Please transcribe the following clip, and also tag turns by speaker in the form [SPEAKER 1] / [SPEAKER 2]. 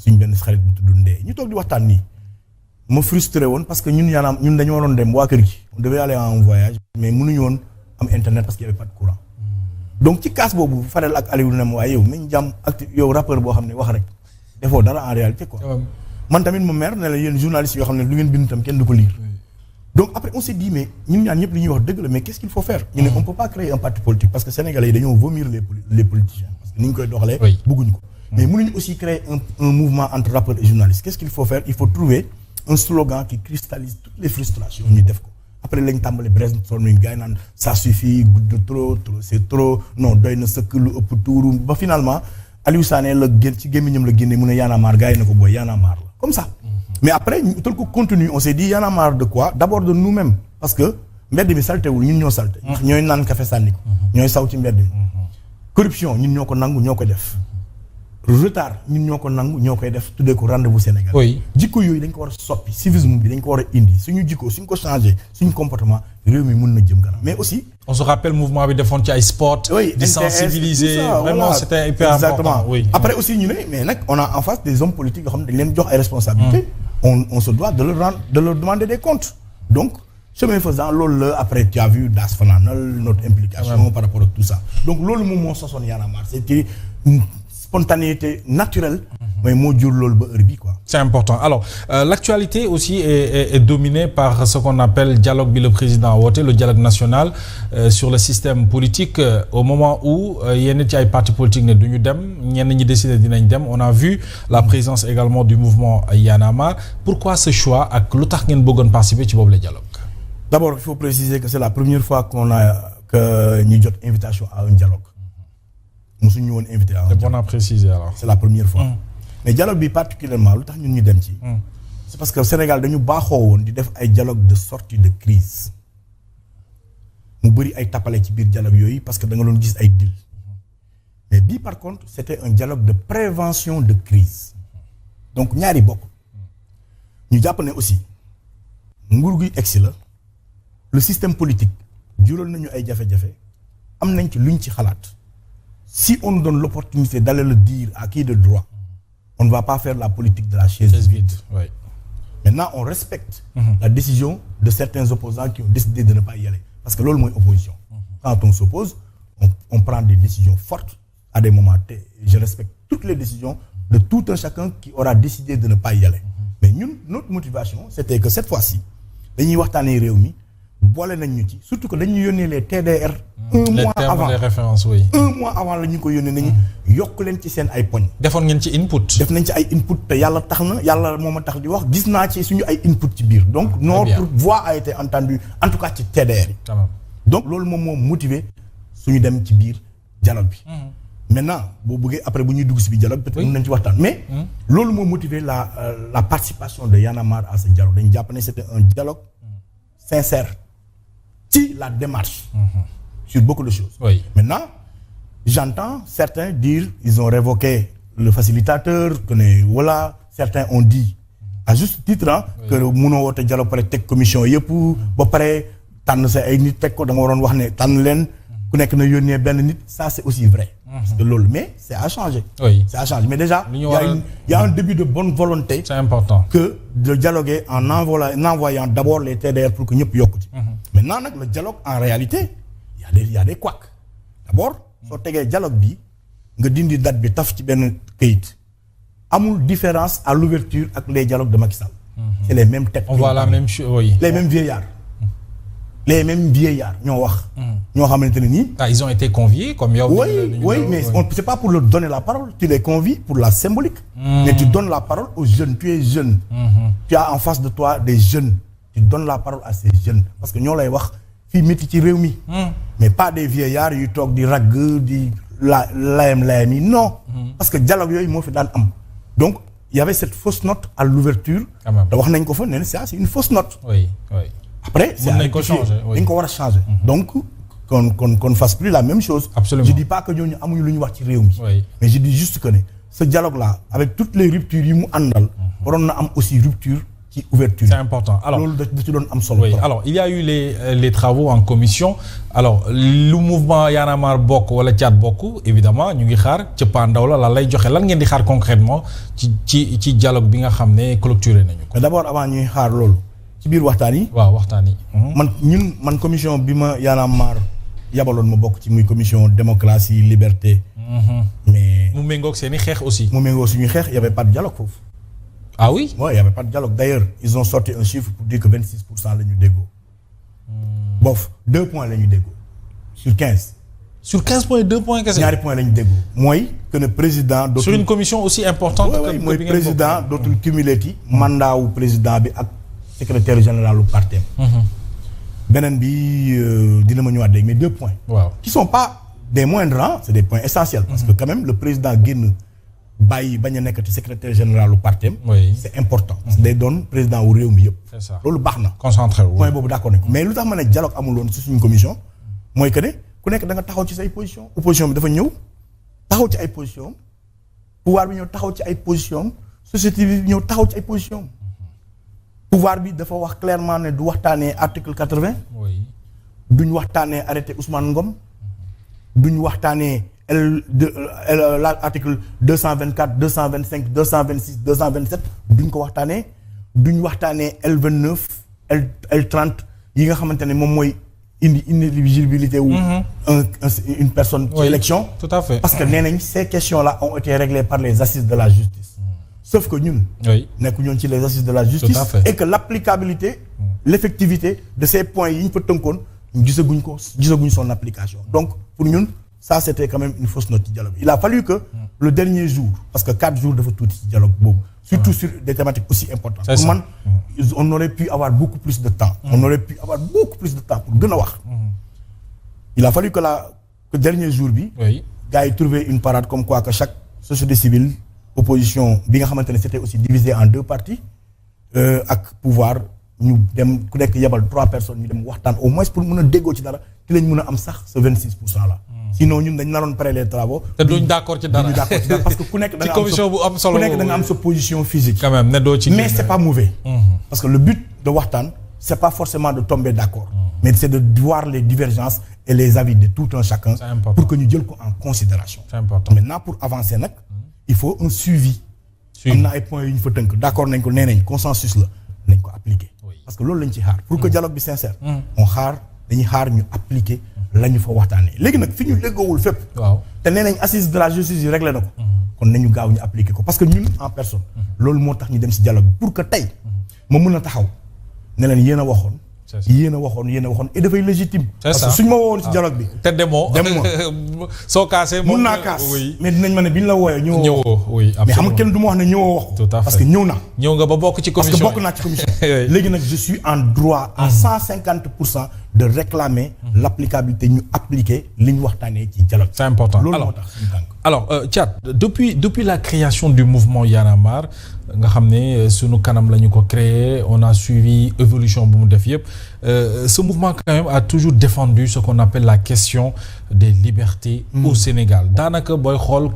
[SPEAKER 1] suñ benn xarit bu tudd Ndeye ñu toog di waxtaan nii ma frustré woon parce que ñun dañoo waroon dem waa kër gi on devait aller en voyage mais mënuñu woon am internet parce qu'il y avait pas de courant donc ci casse boobu Fadel ak Aliou ne ma waaye yow nañ jàmm ak yow rappeur boo xam ne wax rek defoo dara en réalité quoi man tamit ma mer ne la yéen journalistes yoo xam ne lu ngeen bind tam kenn du ko lire donc après on s'est dit mais ñun ñaan ñëpp li ñuy wax dëgg la mais qu'est-ce qu'il faut faire ñu ne on peut pas créer un parti politique parce que sénégalais yi dañoo vomir les politiciens parce que ni ñu koy doxalee bëgguñu ko mais mënuñu aussi créer un mouvement entre rappeurs et journalistes qu'est-ce qu'il faut faire il faut trouver un slogan qui cristallise toutes les frustrations ñu def ko après lañ tàmbali brainstorming gars yi naan ça suffit gudd trop c'est trop non doy na sëkk lu ëpp tuuru ba finalement Aliou Sané la génn ci gémmiñam la génne mu ne Y'en a marre gars yi na ko booy Y'en a marre la comme ça mais après ñu utal ko contenu on s'est dit Y'en a marre de quoi d'abord de nous-mêmes parce que mbedd mi saltewul ñun ñoo salte ndax ñooy naan café sànni ko ñooy saw ci mbedd mi corruption ñun ñoo ko nangu ñoo ko def retard ñun ñoo ko nangu ñoo koy def tuddee ko rendez-vous Sénégal jikko yooyu dañ ko war a soppi civisme bi dañ ko war a indi suñu jikko suñ ko changé suñu comportement réew mi mën na jëm kanam mais aussi
[SPEAKER 2] on se rappelle mouvement bi defoon ci ay sport di sensibiliser vraiment c'était hyper important
[SPEAKER 1] après aussi ñu ne mais nag on a en face des hommes politiques yoo xam ne dañ leen jox ay responsabilités on se doit de leur demander des comptes donc chemin faisant loolu la après tu as vu Das Fanaanal notre implication par rapport à tout ça donc loolu moom moo sosoon Y'en a marre c'était spontanéité naturelle mais moo jur loolu ba heure bi quoi.
[SPEAKER 2] C'est important alors l'actualité aussi est dominée par ce qu'on appelle dialogue bi le président woote le dialogue national sur le système politique au moment où yenn ci ay partis politiques ne du ñu dem ñenn ñi décider dinañ dem on a vu la présence également du mouvement Y'en a marre pourquoi ce choix ak lu tax ngeen bëggoon participer ci boobu le dialogue.
[SPEAKER 1] D'abord il faut préciser que c'est la première fois que ñu jot invitation à un dialogue. musuñu woon invité à un dialogue.
[SPEAKER 2] C'est bon à préciser alors.
[SPEAKER 1] C'est la première fois. mais dialogue bi particulièrement lu tax ñun ñu dem ci. c'est parce que Sénégal dañu baaxoo woon di def ay dialogue de sortie de crise mu bëri ay tappale ci biir dialogue yooyu parce que da nga doon gis ay deal mais bii par contre c'était un dialogue de prévention de crise donc ñaari bokk ñu jàpp ne aussi nguur gi egsi la le système politique jural nañu ay jafe-jafe am nañ ci luñ ci xalaat. Si on nous donne l'opportunité d'aller le dire à qui de droit, on ne va pas faire la politique de la chaise vide.
[SPEAKER 2] Oui.
[SPEAKER 1] Maintenant, on respecte la décision de certains opposants qui ont décidé de ne pas y aller. Parce que loolu mooy opposition. Quand on s'oppose, on prend des décisions fortes à des moments. Je respecte toutes les décisions de tout un chacun qui aura décidé de ne pas y aller. Mais ñun, notre motivation, c'était que cette fois-ci, dañuy waxtaanee réew mi boole nañ ñu ci surtout que dañu yónnee les TDR. un mois avant
[SPEAKER 2] les références oui.
[SPEAKER 1] un mois avant la ñu ko yónnee nañu yokk leen ci seen ay poñ.
[SPEAKER 2] defoon ngeen ci input.
[SPEAKER 1] def nañ ci ay input te yàlla tax na yàlla moo ma tax di wax gis naa ci suñu ay input ci biir donc notre voix a été entendue en tout cas ci TDR yi. donc loolu moom moo motivé suñu dem ci biir dialogue bi. maintenant boo bëggee après bu ñuy dugg si biir dialogue peut-être mën nañ ci waxtaan mais. loolu moo motivé la participation de Y'en a marre à ce dialogue dañu jàpp ne c'était un dialogue sincère ci la démarche. Sur beaucoup de choses.
[SPEAKER 2] Oui.
[SPEAKER 1] Maintenant, j'entends certains dire ils ont révoqué le facilitateur, que voilà, certains ont dit à juste titre que mënoo woote dialogue pare teg commission yëpp ba pare tànn sa ay nit teg ko da nga waroon wax ne tànn leen ku nekk na yónnee benn nit ça c'est aussi vrai. Parce que loolu mais c'est à changer.
[SPEAKER 2] Oui.
[SPEAKER 1] C'est à changer mais déjà il y a un début de bonne volonté.
[SPEAKER 2] C'est important.
[SPEAKER 1] Que de dialoguer en envoyant d'abord les TDR pour que ñëpp yokku ci. Maintenant nag le dialogue en réalité il y a des couacs. D'abord soo tegee dialogue bi nga dindi date bi taf ci benn këyit amul différence à l'ouverture ak les dialogues de Macky Sall. C'est les mêmes têtes.
[SPEAKER 2] On voit la même chose oui.
[SPEAKER 1] Les mêmes vieillards. Les mêmes vieillards ñoo wax. ñoo xamante ne nii.
[SPEAKER 2] Ah ils ont été conviés comme yow.
[SPEAKER 1] Oui mais c'est pas pour leur donner la parole tu les convies pour la symbolique. Mais tu donnes la parole aux jeunes tu es jeune. Tu as en face de toi des jeunes tu donnes la parole à ces jeunes parce que ñoo lay wax. fii métti ci réew mi. mais pas des vieillards yu toog di ragg di layam yi non. parce que dialogue yooyu moo fi daan am. donc il y avait cette fausse note à l'ouverture te wax nañ ko fa ne ça c'est une fausse note.
[SPEAKER 2] oui oui.
[SPEAKER 1] après c'est
[SPEAKER 2] nañ ko changer
[SPEAKER 1] dañ ko war a changer. donc qu'on fasse plus la même chose.
[SPEAKER 2] Absolument.
[SPEAKER 1] Je dis pas que ñooñu amuñu lu ñu wax ci réew mi. mais je dis juste que ne ce dialogue là avec toutes les ruptures yi mu àndal. waroon na am aussi rupture ci ouverture.
[SPEAKER 2] C'est important. Alors,
[SPEAKER 1] loolu da ci doon am solo.
[SPEAKER 2] Oui, alors il y a eu les travaux en commission. Alors le mouvement Y'en a marre bokk wala Thiat bokk évidemment ñu ngi xaar cëppaandaw la lay joxe lan ngeen di xaar concrètement ci dialogue bi nga xam ne clôturé nañu ko.
[SPEAKER 1] mais d'abord avant ñuy xaar loolu ci biir waxtaan yi.
[SPEAKER 2] waaw waxtaan yi.
[SPEAKER 1] man commission bi ma Y'en a marre yabaloon ma bokk ci muy commission démocratie liberté. mais
[SPEAKER 2] mu méngoog seen i xeex aussi.
[SPEAKER 1] mu méngoo suñuy xeex y avait pas de dialogue foofu.
[SPEAKER 2] Ah oui?
[SPEAKER 1] Ouais, il y avait pas de dialogue. D'ailleurs, ils ont sorti un chiffre pour dire que 26% la ñu déggoo. Bof, 2 points la ñu déggoo sur 15.
[SPEAKER 2] Sur 15 points, 2 points kese.
[SPEAKER 1] ñaari points la ñu déggoo. mooy que le président dootul.
[SPEAKER 2] Sur une commission aussi importante.
[SPEAKER 1] Oui, mooy président dootul cumuler ci mandat wu président bi ak secrétaire général wu parti. beneen bi dina ma ñëwaat léegi mais 2 points.
[SPEAKER 2] waaw
[SPEAKER 1] qui sont pas des moindres, hein, c'est des points essentiels. parce que quand même le président génn. bàyyi bañ a nekkati secrétaire général u partem.
[SPEAKER 2] Oui.
[SPEAKER 1] C'est important. parce que day doon président wu réew mi yëpp.
[SPEAKER 2] C'est ça.
[SPEAKER 1] loolu baax na.
[SPEAKER 2] concentré wu.
[SPEAKER 1] point boobu d'accord nañ ko mais lu tax ma ne dialogue amul woon ci suñu commission mooy que ne ku nekk da nga taxaw ci say position opposition bi dafa ñëw taxaw ci ay position pouvoir bi ñëw taxaw ci ay position société bi ñëw taxaw ci ay position pouvoir bi dafa wax clairement ne du waxtaanee article 80.
[SPEAKER 2] oui.
[SPEAKER 1] duñ waxtaanee arrêté Ousmane Ngom. duñ waxtaanee. l'article 224 225 226 227 duñ ko waxtaanee duñ waxtaanee L29 L30 yi nga xamante ne moom mooy indi inéligibilité wu une personne ci élection.
[SPEAKER 2] Tout à fait.
[SPEAKER 1] parce que nee nañ ces questions là ont été réglées par les assises de la justice. sauf que ñun.
[SPEAKER 2] oui.
[SPEAKER 1] nekku ñoon ci les assises de la justice.
[SPEAKER 2] Tout à fait.
[SPEAKER 1] et que l'applicabilité l'effectivité de ces points yi ñu fa tënkoon gisaguñ son application donc pour ñun. Ça c'était quand même une fausse note ci dialogue. Il a fallu que le dernier jour parce que 4 jours dafa tuuti ci dialogue boobu surtout sur des thématiques aussi importantes. Pour man on aurait pu avoir beaucoup plus de temps. On aurait pu avoir beaucoup plus de temps pour gën a wax. Il a fallu que dernier jour bi.
[SPEAKER 2] oui.
[SPEAKER 1] gars yi trouver une parade comme quoi que chaque société civile opposition bi nga xamante ne c'était aussi divisé en 2 parties ak pouvoir ñu dem ku nekk yebal 3 personnes ñu dem waxtaan au moins pour mën a déggoo ci dara ci lañ mën a am sax ce 26% là. sinon ñun dañ naroon pare les travaux.
[SPEAKER 2] te duñ d'accord ci dara
[SPEAKER 1] parce que ku nekk da nga am
[SPEAKER 2] ci commission bu am solo
[SPEAKER 1] ku nekk da nga am sa position physique.
[SPEAKER 2] quand même ne doo ci
[SPEAKER 1] mais c'est pas mauvais. parce que le but de waxtaan c'est pas forcément de tomber d'accord. mais c'est de voir les divergences et les avis de tout un chacun. pour que ñu jël ko en considération.
[SPEAKER 2] c'est important.
[SPEAKER 1] maintenant pour avancer nag il faut un suivi. am na ay points yu ñu fa tënk d'accord nañ ko nee nañ consensus la nañ ko appliquer. parce que loolu lañ ci xaar pour que dialogue bi sincère. dañuy xaar ñu appliquer. la ñu fa waxtaanee léegi nag fi ñu déggoowul fépp.
[SPEAKER 2] waaw
[SPEAKER 1] te nee nañ assise de la justice yi réglé na ko. kon nañu gaaw ñu appliquer ko parce que ñun en personne. loolu moo tax ñu dem ci dialogue pour que tey ma mën a taxaw ne leen yéen a waxoon. yéen a waxoon et dafay légitime. parce que suñ ma woowoon ci dialogue bi.
[SPEAKER 2] te demoo soo kaasee.
[SPEAKER 1] mun naa kaas mais dinañ ma ne biñ la wooyee ñëwoo.
[SPEAKER 2] oui
[SPEAKER 1] mais xam nga kenn du ma wax ne ñëwoo wax ko.
[SPEAKER 2] tout à fait
[SPEAKER 1] parce que ñëw naa.
[SPEAKER 2] ñëw nga ba bokk ci commission
[SPEAKER 1] parce que bokk naa ci commission. léegi nag je suis en droit à 150% de réclamer l'applicabilité ñu appliquer li ñu waxtaanee ci dialogue.
[SPEAKER 2] c'est important
[SPEAKER 1] loolu moo tax suñu tànk.
[SPEAKER 2] alors Thiat depuis la création du mouvement Y'en a marre nga xam ne sunu kanam la ñu ko créé on a suivi évolution bu mu def yëpp ce mouvement quand même a toujours défendu ce qu'on appelle la question des libertés au Sénégal daanaka booy xool